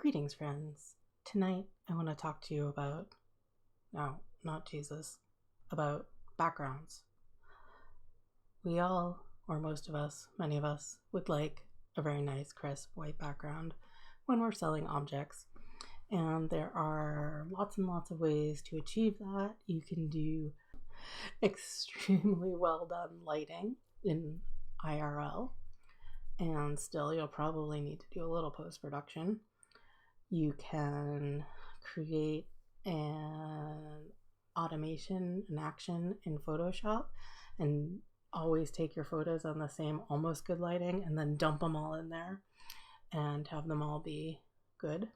Greetings, friends. Tonight I want to talk to you about, no, not Jesus, about backgrounds. We all, or most of us, many of us, would like a very nice, crisp white background when we're selling objects. And there are lots and lots of ways to achieve that. You can do extremely well done lighting in IRL, and still you'll probably need to do a little post-production. You can create an automation, an action in Photoshop, and always take your photos on the same almost good lighting and then dump them all in there and have them all be good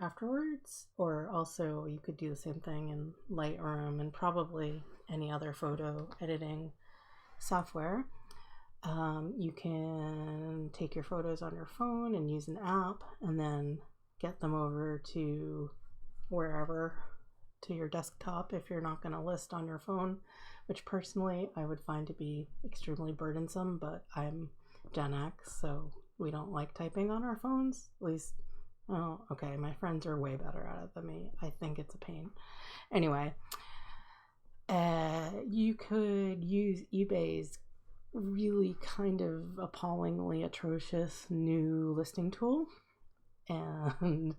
afterwards. Or also you could do the same thing in Lightroom and probably any other photo editing software. You can take your photos on your phone and use an app and then get them over to wherever, to your desktop if you're not going to list on your phone, which personally I would find to be extremely burdensome, but I'm Gen X, so we don't like typing on our phones. At least, oh, okay, my friends are way better at it than me. I think it's a pain. Anyway, you could use eBay's really kind of appallingly atrocious new listing tool and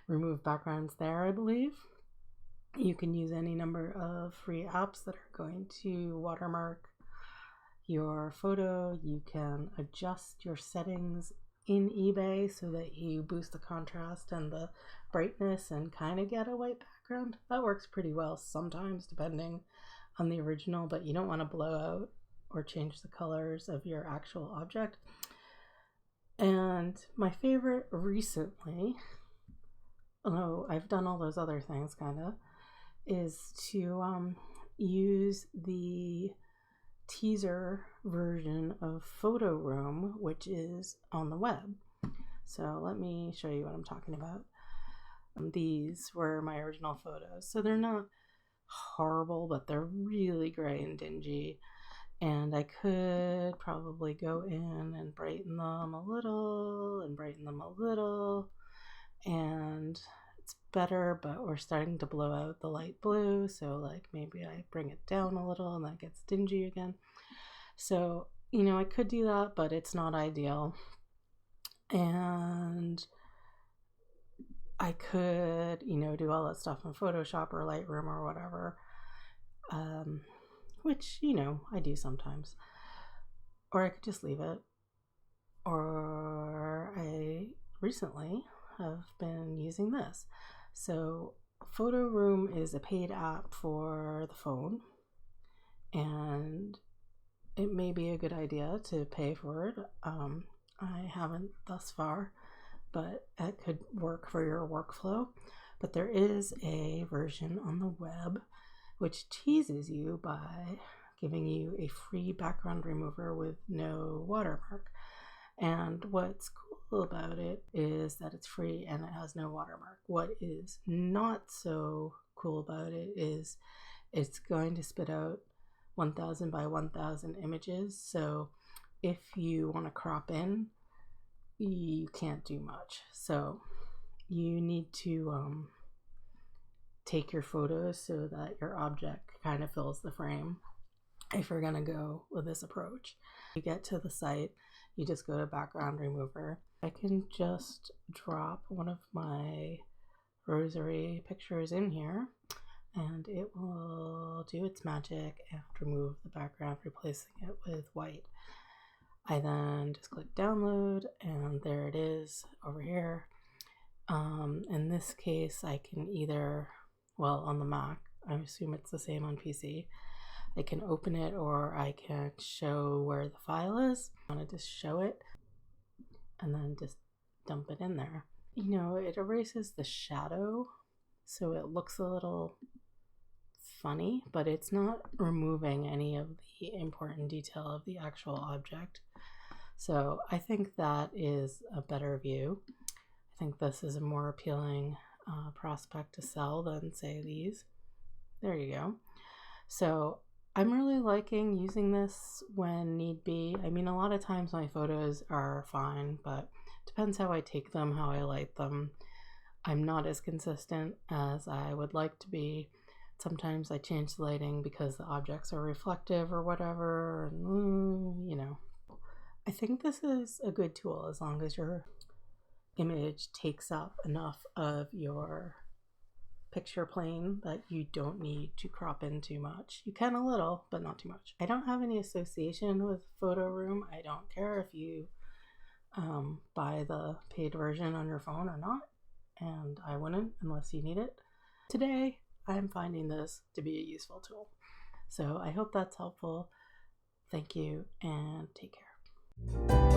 remove backgrounds there, I believe. You can use any number of free apps that are going to watermark your photo. You can adjust your settings in eBay so that you boost the contrast and the brightness and kind of get a white background. That works pretty well sometimes depending on the original, but you don't want to blow out or change the colors of your actual object. And my favorite recently, although I've done all those other things kind of, is to use the teaser version of Photo Room, which is on the web. So let me show you what I'm talking about. These were my original photos. So they're not horrible, but they're really gray and dingy. And I could probably go in and brighten them a little and brighten them a little. And it's better, but we're starting to blow out the light blue. So like maybe I bring it down a little and that gets dingy again. So, you know, I could do that, but it's not ideal. And I could, you know, do all that stuff in Photoshop or Lightroom or whatever. Which, you know, I do sometimes. Or I could just leave it. Or I recently have been using this. So Photo Room is a paid app for the phone, and it may be a good idea to pay for it. I haven't thus far, but it could work for your workflow. But there is a version on the web which teases you by giving you a free background remover with no watermark. And what's cool about it is that it's free and it has no watermark. What is not so cool about it is it's going to spit out 1000 by 1000 images. So if you want to crop in, you can't do much. So you need to take your photos so that your object kind of fills the frame if you're going to go with this approach. You get to the site, you just go to background remover. I can just drop one of my rosary pictures in here and it will do its magic and remove the background, replacing it with white. I then just click download and there it is over here. In this case, I can either, well, on the Mac, I assume it's the same on PC. I can open it or I can show where the file is. I want to just show it and then just dump it in there. You know, it erases the shadow, so it looks a little funny, but it's not removing any of the important detail of the actual object. So I think that is a better view. I think this is a more appealing prospect to sell than, say, these. There you go. So I'm really liking using this when need be. I mean, a lot of times my photos are fine, but it depends how I take them, how I light them. I'm not as consistent as I would like to be. Sometimes I change the lighting because the objects are reflective or whatever, and, I think this is a good tool as long as your image takes up enough of your picture plane that you don't need to crop in too much. You can a little, but not too much. I don't have any association with Photo Room. I don't care if you buy the paid version on your phone or not, and I wouldn't unless you need it. Today, I'm finding this to be a useful tool. So I hope that's helpful. Thank you and take care.